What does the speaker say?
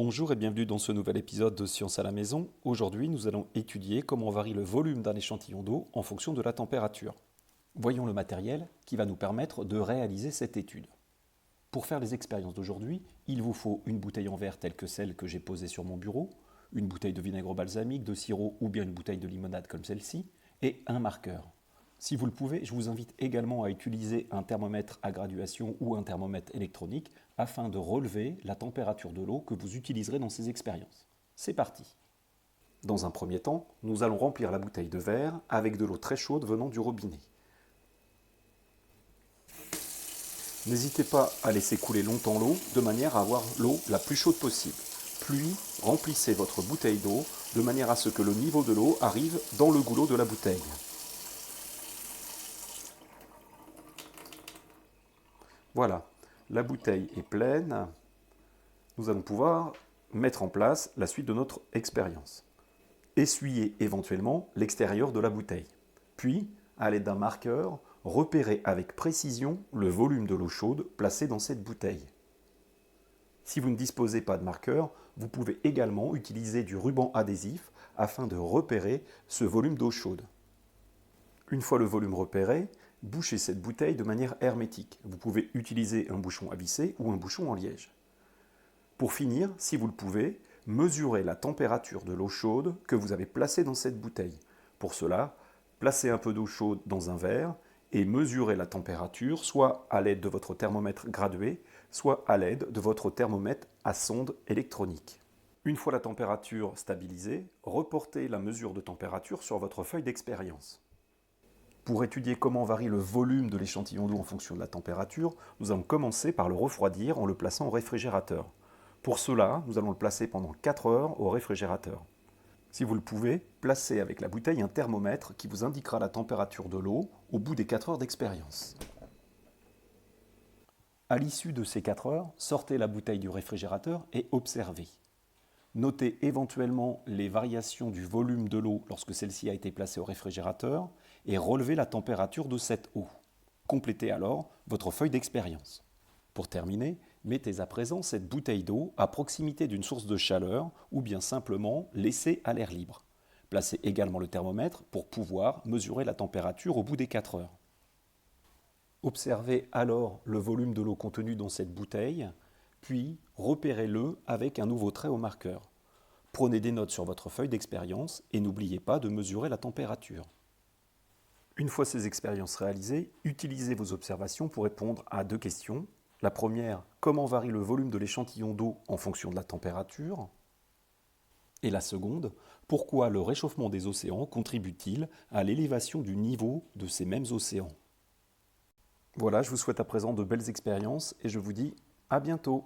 Bonjour et bienvenue dans ce nouvel épisode de Science à la maison. Aujourd'hui, nous allons étudier comment on varie le volume d'un échantillon d'eau en fonction de la température. Voyons le matériel qui va nous permettre de réaliser cette étude. Pour faire les expériences d'aujourd'hui, il vous faut une bouteille en verre telle que celle que j'ai posée sur mon bureau, une bouteille de vinaigre balsamique, de sirop ou bien une bouteille de limonade comme celle-ci, et un marqueur. Si vous le pouvez, je vous invite également à utiliser un thermomètre à graduation ou un thermomètre électronique afin de relever la température de l'eau que vous utiliserez dans ces expériences. C'est parti. Dans un premier temps, nous allons remplir la bouteille de verre avec de l'eau très chaude venant du robinet. N'hésitez pas à laisser couler longtemps l'eau de manière à avoir l'eau la plus chaude possible. Puis, remplissez votre bouteille d'eau de manière à ce que le niveau de l'eau arrive dans le goulot de la bouteille. Voilà, la bouteille est pleine. Nous allons pouvoir mettre en place la suite de notre expérience. Essuyez éventuellement l'extérieur de la bouteille. Puis, à l'aide d'un marqueur, repérez avec précision le volume de l'eau chaude placée dans cette bouteille. Si vous ne disposez pas de marqueur, vous pouvez également utiliser du ruban adhésif afin de repérer ce volume d'eau chaude. Une fois le volume repéré, bouchez cette bouteille de manière hermétique. Vous pouvez utiliser un bouchon à visser ou un bouchon en liège. Pour finir, si vous le pouvez, mesurez la température de l'eau chaude que vous avez placée dans cette bouteille. Pour cela, placez un peu d'eau chaude dans un verre et mesurez la température soit à l'aide de votre thermomètre gradué, soit à l'aide de votre thermomètre à sonde électronique. Une fois la température stabilisée, reportez la mesure de température sur votre feuille d'expérience. Pour étudier comment varie le volume de l'échantillon d'eau en fonction de la température, nous allons commencer par le refroidir en le plaçant au réfrigérateur. Pour cela, nous allons le placer pendant 4 heures au réfrigérateur. Si vous le pouvez, placez avec la bouteille un thermomètre qui vous indiquera la température de l'eau au bout des 4 heures d'expérience. À l'issue de ces 4 heures, sortez la bouteille du réfrigérateur et observez. Notez éventuellement les variations du volume de l'eau lorsque celle-ci a été placée au réfrigérateur et relevez la température de cette eau. Complétez alors votre feuille d'expérience. Pour terminer, mettez à présent cette bouteille d'eau à proximité d'une source de chaleur ou bien simplement laissez à l'air libre. Placez également le thermomètre pour pouvoir mesurer la température au bout des 4 heures. Observez alors le volume de l'eau contenue dans cette bouteille, puis repérez-le avec un nouveau trait au marqueur. Prenez des notes sur votre feuille d'expérience et n'oubliez pas de mesurer la température. Une fois ces expériences réalisées, utilisez vos observations pour répondre à 2 questions. La première, comment varie le volume de l'échantillon d'eau en fonction de la température? Et la seconde, pourquoi le réchauffement des océans contribue-t-il à l'élévation du niveau de ces mêmes océans? Voilà, je vous souhaite à présent de belles expériences et je vous dis à bientôt.